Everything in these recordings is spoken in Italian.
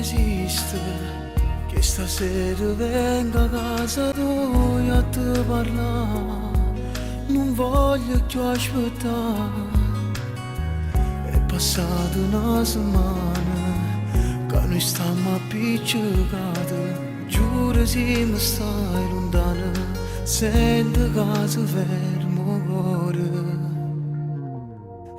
resiste che stasera venga a casa tua a te parlare. Non voglio più aspettare. È passata una settimana che noi stiamo appiccicati. Giuro se mi stai lontana, sento che si fermo cuore.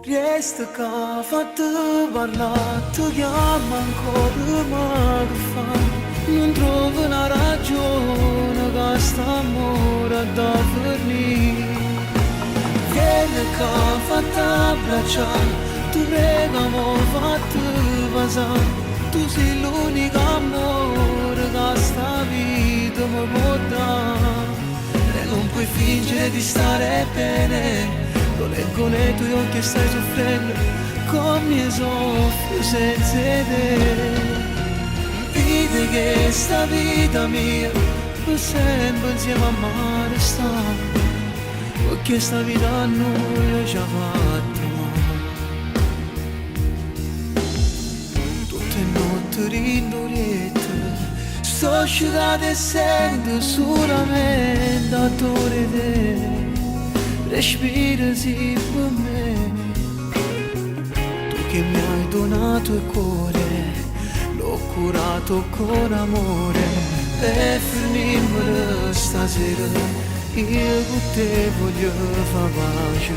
Resta che fate parlare, ti chiamo ancora ma che fai? Non trovo una ragione che st'amore da finire. Vieni che fate abbracciare, ti prego mo fate passare. Tu sei l'unico amore che sta vita mi può dare. E non puoi fingere di stare bene. Lo leggo nei tuoi occhi e stai soffrendo come soffro senza te. Vedi che sta vita mia per sempre insieme a me sta, perché sta vita a noi ci ha fatto male. Tutte notti rindoriette sto asciugata e sento solamente attore te. Respira sì per me, tu che mi hai donato il cuore, l'ho curato con amore. E finimmo stasera, io con te voglio far pace.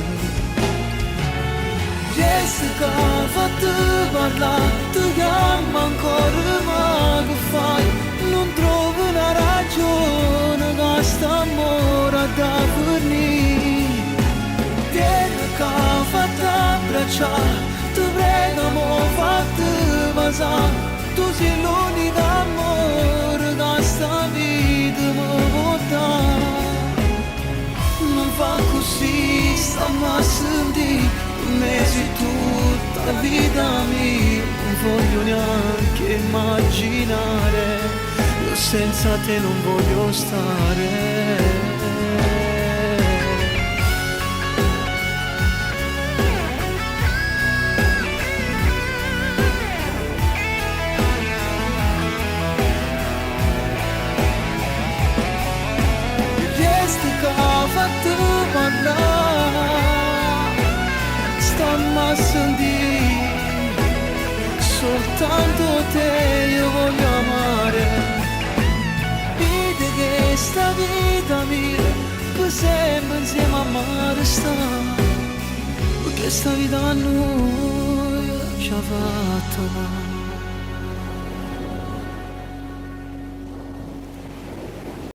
Resta che fate parlare, ti chiamo ancora ma che fai? Non trovo una ragione che st'amore da finire. Vieni che fate abbracciare, ti prego mo fate passare. Tu sei l'unico amore che sta vita mi può dare. Non fa così, stiamo a sentire, per me sei tutta la vita mia. Non voglio neanche immaginare, io senza te non voglio stare. Fate parlare, stammi a sentire, soltanto te io voglio amare. Vedi che sta vita mia per sempre insieme a me sta, perché sta vita a noi ci ha fatto male.